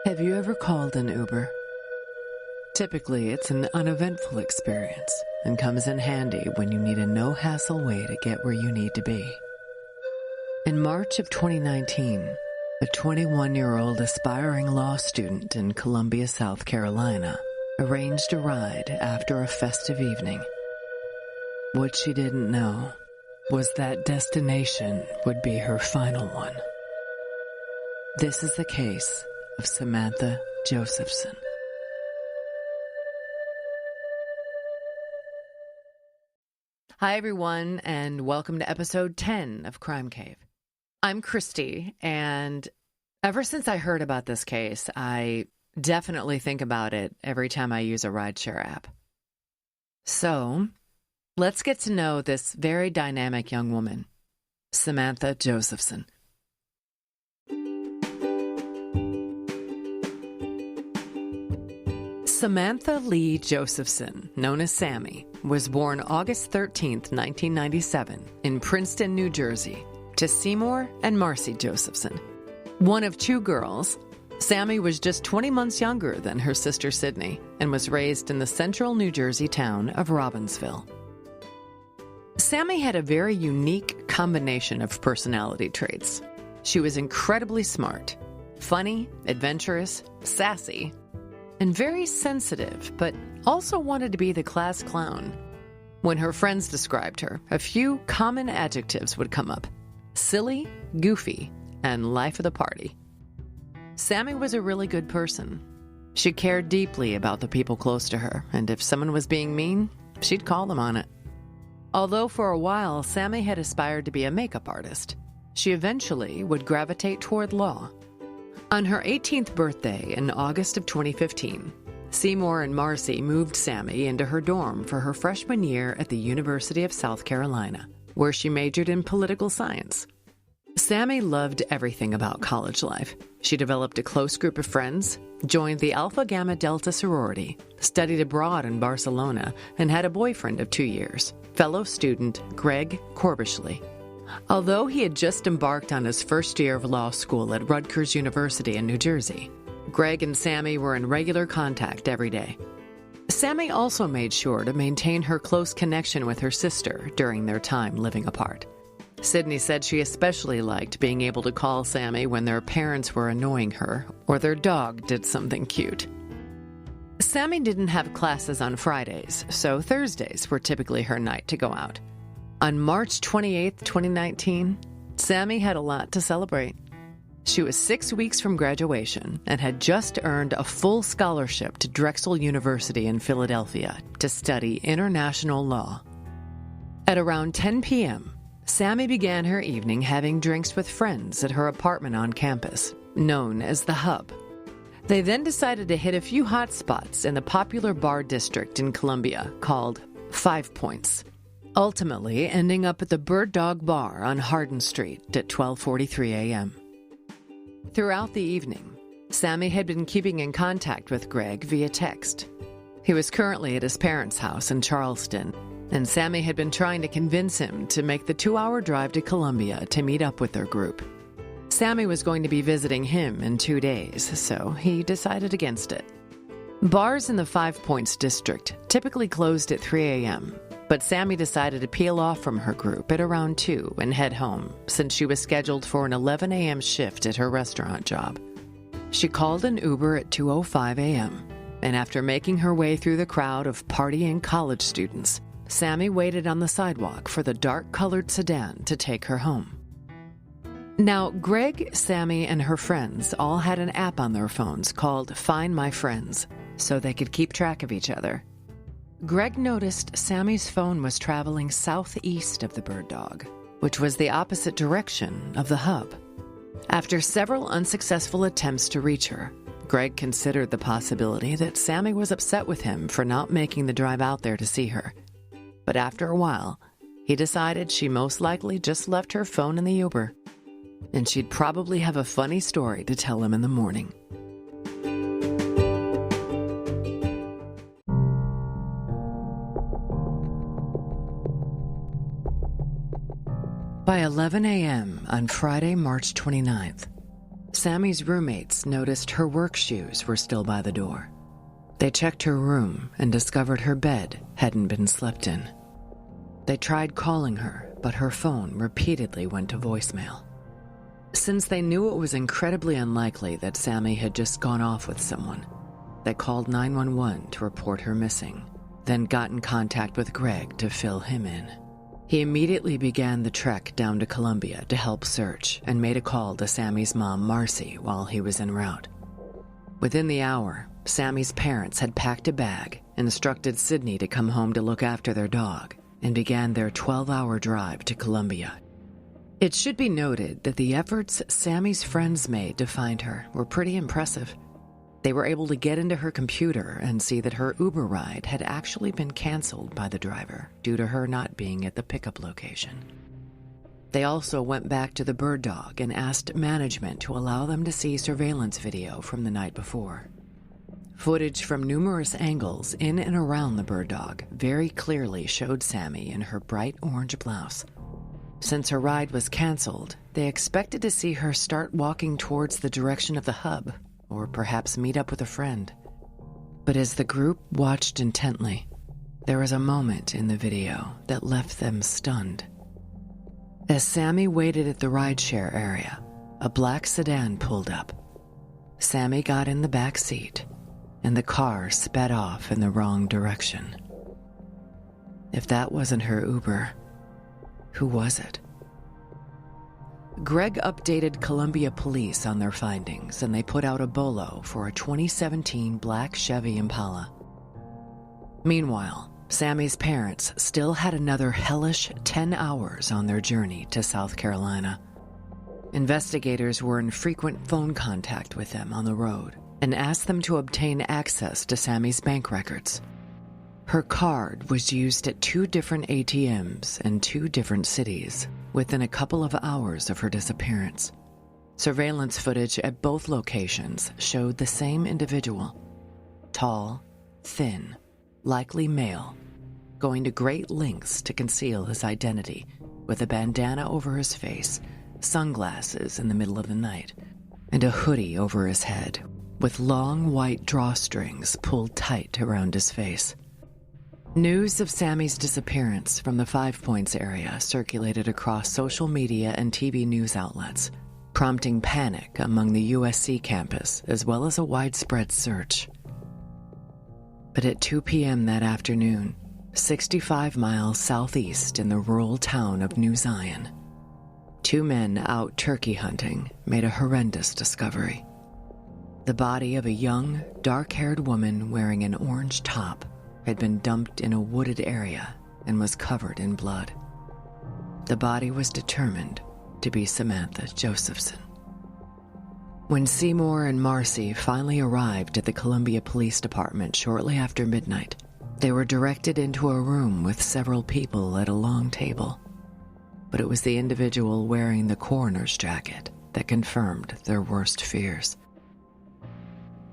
Have you ever called an Uber? Typically, it's an uneventful experience and comes in handy when you need a no-hassle way to get where you need to be. In March of 2019, a 21-year-old aspiring law student in Columbia, South Carolina, arranged a ride after a festive evening. What she didn't know was that destination would be her final one. This is the case of Samantha Josephson. Hi, everyone, and welcome to episode 10 of Crime Cave. I'm Christy, and ever since I heard about this case, I definitely think about it every time I use a rideshare app. So, let's get to know this very dynamic young woman, Samantha Josephson. Samantha Lee Josephson, known as Sammy, was born August 13th, 1997, in Princeton, New Jersey, to Seymour and Marcy Josephson. One of two girls, Sammy was just 20 months younger than her sister Sydney and was raised in the central New Jersey town of Robbinsville. Sammy had a very unique combination of personality traits. She was incredibly smart, funny, adventurous, sassy, and very sensitive, but also wanted to be the class clown. When her friends described her, a few common adjectives would come up: silly, goofy, and life of the party. Sammy was a really good person. She cared deeply about the people close to her, and if someone was being mean, she'd call them on it. Although for a while Sammy had aspired to be a makeup artist, she eventually would gravitate toward law. On her 18th birthday in August of 2015, Seymour and Marcy moved Sammy into her dorm for her freshman year at the University of South Carolina, where she majored in political science. Sammy loved everything about college life. She developed a close group of friends, joined the Alpha Gamma Delta sorority, studied abroad in Barcelona, and had a boyfriend of 2 years, fellow student Greg Corbishley. Although he had just embarked on his first year of law school at Rutgers University in New Jersey, Greg and Sammy were in regular contact every day. Sammy also made sure to maintain her close connection with her sister during their time living apart. Sydney said she especially liked being able to call Sammy when their parents were annoying her or their dog did something cute. Sammy didn't have classes on Fridays, so Thursdays were typically her night to go out. On March 28, 2019, Sammy had a lot to celebrate. She was 6 weeks from graduation and had just earned a full scholarship to Drexel University in Philadelphia to study international law. At around 10 p.m., Sammy began her evening having drinks with friends at her apartment on campus, known as the Hub. They then decided to hit a few hot spots in the popular bar district in Columbia called 5 Points, ultimately ending up at the Bird Dog Bar on Hardin Street at 12:43 a.m. Throughout the evening, Sammy had been keeping in contact with Greg via text. He was currently at his parents' house in Charleston, and Sammy had been trying to convince him to make the 2-hour drive to Columbia to meet up with their group. Sammy was going to be visiting him in 2 days, so he decided against it. Bars in the 5 Points district typically closed at 3 a.m., but Sammy decided to peel off from her group at around 2 and head home, since she was scheduled for an 11 a.m. shift at her restaurant job. She called an Uber at 2:05 a.m., and after making her way through the crowd of partying college students, Sammy waited on the sidewalk for the dark-colored sedan to take her home. Now, Greg, Sammy, and her friends all had an app on their phones called Find My Friends, so they could keep track of each other. Greg noticed Sammy's phone was traveling southeast of the Bird Dog, which was the opposite direction of the Hub. After several unsuccessful attempts to reach her, Greg considered the possibility that Sammy was upset with him for not making the drive out there to see her. But after a while, he decided she most likely just left her phone in the Uber, and she'd probably have a funny story to tell him in the morning. By 11 a.m. on Friday, March 29th, Sammy's roommates noticed her work shoes were still by the door. They checked her room and discovered her bed hadn't been slept in. They tried calling her, but her phone repeatedly went to voicemail. Since they knew it was incredibly unlikely that Sammy had just gone off with someone, they called 911 to report her missing, then got in contact with Greg to fill him in. He immediately began the trek down to Columbia to help search and made a call to Sammy's mom, Marcy, while he was en route. Within the hour, Sammy's parents had packed a bag, instructed Sydney to come home to look after their dog, and began their 12-hour drive to Columbia. It should be noted that the efforts Sammy's friends made to find her were pretty impressive. They were able to get into her computer and see that her Uber ride had actually been canceled by the driver due to her not being at the pickup location. They also went back to the bird dog and asked management to allow them to see surveillance video from the night before. Footage from numerous angles in and around the bird dog very clearly showed Sammy in her bright orange blouse. Since her ride was canceled, they expected to see her start walking towards the direction of the hub, or perhaps meet up with a friend. But as the group watched intently, there was a moment in the video that left them stunned. As Sammy waited at the rideshare area, a black sedan pulled up. Sammy got in the back seat, and the car sped off in the wrong direction. If that wasn't her Uber, who was it? Greg updated Columbia police on their findings, and they put out a bolo for a 2017 black Chevy Impala. Meanwhile, Sammy's parents still had another hellish 10 hours on their journey to South Carolina. Investigators were in frequent phone contact with them on the road and asked them to obtain access to Sammy's bank records. Her card was used at 2 different ATMs in 2 different cities within a couple of hours of her disappearance. Surveillance footage at both locations showed the same individual. Tall, thin, likely male, going to great lengths to conceal his identity, with a bandana over his face, sunglasses in the middle of the night, and a hoodie over his head, with long white drawstrings pulled tight around his face. News of Sammy's disappearance from the Five Points area circulated across social media and TV news outlets, prompting panic among the USC campus as well as a widespread search. But at 2 p.m. that afternoon, 65 miles southeast in the rural town of New Zion, 2 men out turkey hunting made a horrendous discovery. The body of a young, dark-haired woman wearing an orange top had been dumped in a wooded area and was covered in blood. The body was determined to be Samantha Josephson. When Seymour and Marcy finally arrived at the Columbia Police Department shortly after midnight, they were directed into a room with several people at a long table. But it was the individual wearing the coroner's jacket that confirmed their worst fears.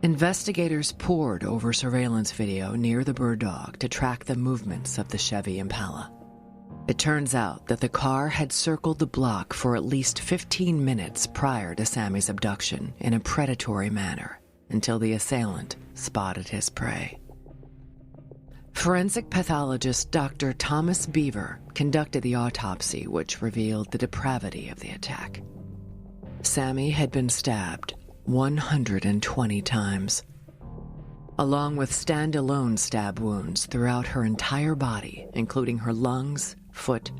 Investigators pored over surveillance video near the bird dog to track the movements of the Chevy Impala. It turns out that the car had circled the block for at least 15 minutes prior to Sammy's abduction in a predatory manner until the assailant spotted his prey. Forensic pathologist Dr. Thomas Beaver conducted the autopsy, which revealed the depravity of the attack. Sammy had been stabbed 120 times, along with standalone stab wounds throughout her entire body, including her lungs, foot,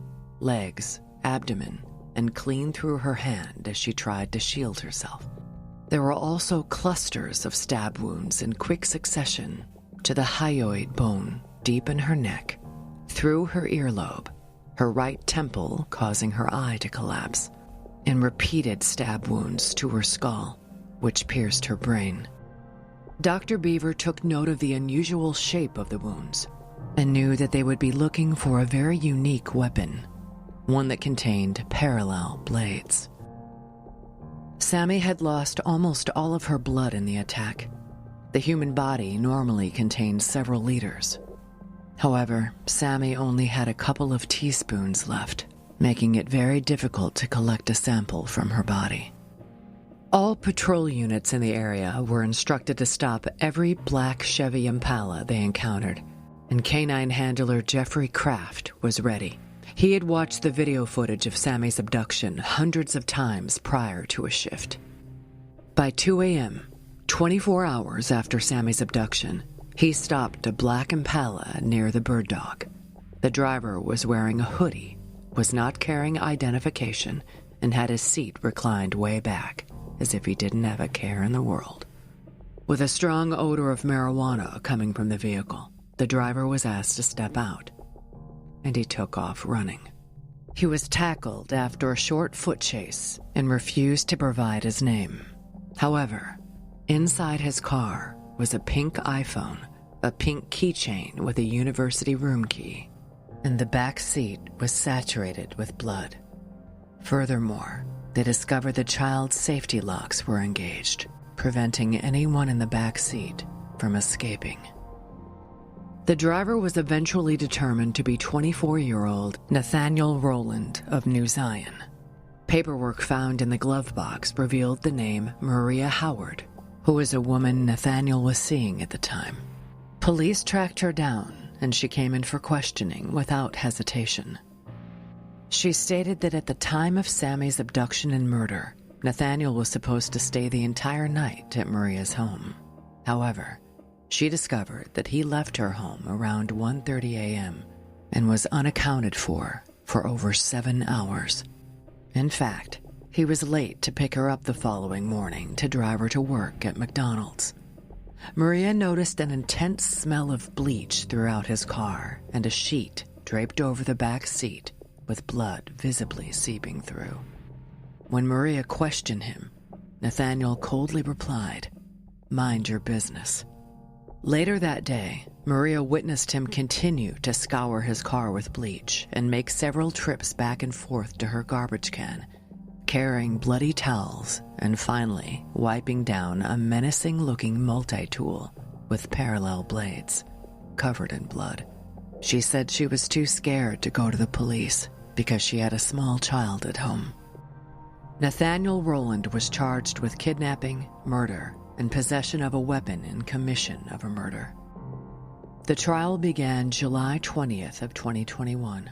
legs, abdomen, and clean through her hand as she tried to shield herself. There were also clusters of stab wounds in quick succession to the hyoid bone deep in her neck, through her earlobe, her right temple causing her eye to collapse, and repeated stab wounds to her skull, which pierced her brain. Dr. Beaver took note of the unusual shape of the wounds and knew that they would be looking for a very unique weapon, one that contained parallel blades. Sammy had lost almost all of her blood in the attack. The human body normally contains several liters. However, Sammy only had a couple of teaspoons left, making it very difficult to collect a sample from her body. All patrol units in the area were instructed to stop every black Chevy Impala they encountered, and canine handler Jeffrey Kraft was ready. He had watched the video footage of Sammy's abduction hundreds of times prior to a shift. By 2 a.m., 24 hours after Sammy's abduction, he stopped a black Impala near the bird dog. The driver was wearing a hoodie, was not carrying identification, and had his seat reclined way back, as if he didn't have a care in the world. With a strong odor of marijuana coming from the vehicle, the driver was asked to step out, and he took off running. He was tackled after a short foot chase and refused to provide his name. However, inside his car was a pink iPhone, a pink keychain with a university room key, and the back seat was saturated with blood. Furthermore, they discovered the child's safety locks were engaged, preventing anyone in the back seat from escaping. The driver was eventually determined to be 24-year-old Nathaniel Rowland of New Zion. Paperwork found in the glove box revealed the name Maria Howard, who was a woman Nathaniel was seeing at the time. Police tracked her down, and she came in for questioning without hesitation. She stated that at the time of Sammy's abduction and murder, Nathaniel was supposed to stay the entire night at Maria's home. However, she discovered that he left her home around 1:30 a.m. and was unaccounted for over 7 hours. In fact, he was late to pick her up the following morning to drive her to work at McDonald's. Maria noticed an intense smell of bleach throughout his car and a sheet draped over the back seat with blood visibly seeping through. When Maria questioned him, Nathaniel coldly replied, "Mind your business." Later that day, Maria witnessed him continue to scour his car with bleach and make several trips back and forth to her garbage can, carrying bloody towels and finally wiping down a menacing-looking multi-tool with parallel blades, covered in blood. She said she was too scared to go to the police because she had a small child at home. Nathaniel Rowland was charged with kidnapping, murder, and possession of a weapon in commission of a murder. The trial began July 20th of 2021.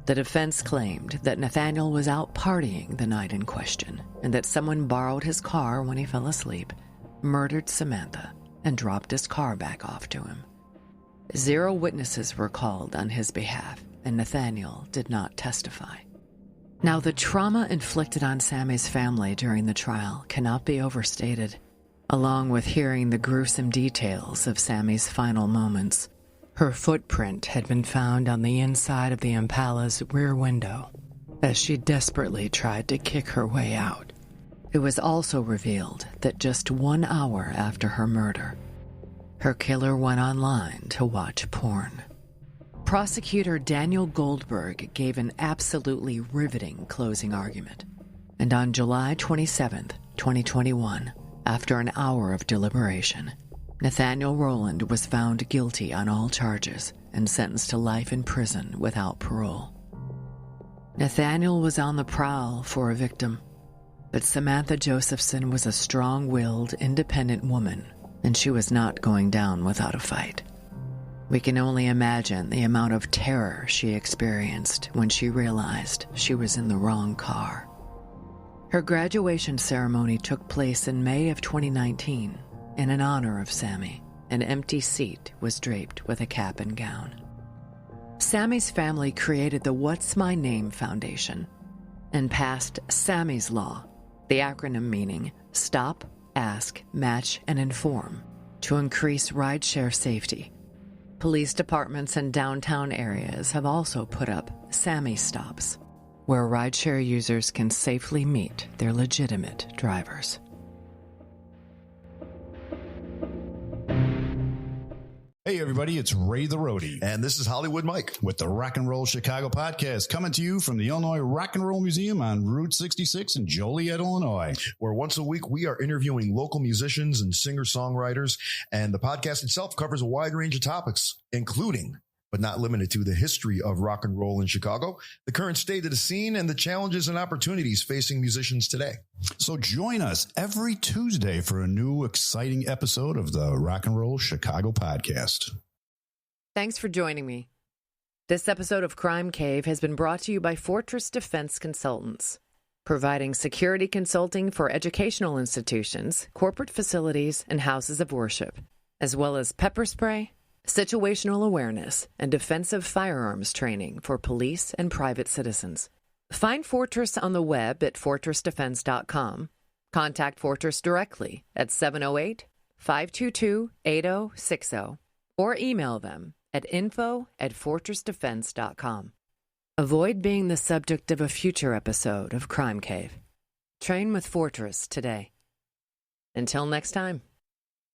The defense claimed that Nathaniel was out partying the night in question and that someone borrowed his car when he fell asleep, murdered Samantha, and dropped his car back off to him. 0 witnesses were called on his behalf, and Nathaniel did not testify. Now, the trauma inflicted on Sammy's family during the trial cannot be overstated. Along with hearing the gruesome details of Sammy's final moments, her footprint had been found on the inside of the Impala's rear window as she desperately tried to kick her way out. It was also revealed that just 1 hour after her murder, her killer went online to watch porn. Prosecutor Daniel Goldberg gave an absolutely riveting closing argument, and on July 27th, 2021, after an hour of deliberation, Nathaniel Rowland was found guilty on all charges and sentenced to life in prison without parole. Nathaniel was on the prowl for a victim, but Samantha Josephson was a strong-willed, independent woman, and she was not going down without a fight. We can only imagine the amount of terror she experienced when she realized she was in the wrong car. Her graduation ceremony took place in May of 2019, and in honor of Sammy, an empty seat was draped with a cap and gown. Sammy's family created the What's My Name Foundation and passed Sammy's Law, the acronym meaning Stop, Ask, Match, and Inform, to increase rideshare safety. Police departments in downtown areas have also put up Sammy Stops, where rideshare users can safely meet their legitimate drivers. Hey everybody, it's Ray the Roadie. And this is Hollywood Mike With the Rock and Roll Chicago podcast, coming to you from the Illinois Rock and Roll Museum on Route 66 in Joliet, Illinois. where once a week we are interviewing local musicians and singer-songwriters, and the podcast itself covers a wide range of topics, including but not limited to, the history of rock and roll in Chicago, the current state of the scene, and the challenges and opportunities facing musicians today. So join us every Tuesday for a new exciting episode of the Rock and Roll Chicago podcast. Thanks for joining me. This episode of Crime Cave has been brought to you by Fortress Defense Consultants, providing security consulting for educational institutions, corporate facilities, and houses of worship, as well as pepper spray, situational awareness, and defensive firearms training for police and private citizens. Find Fortress on the web at fortressdefense.com. Contact Fortress directly at 708-522-8060 or email them at info@fortressdefense.com. Avoid being the subject of a future episode of Crime Cave. Train with Fortress today. Until next time.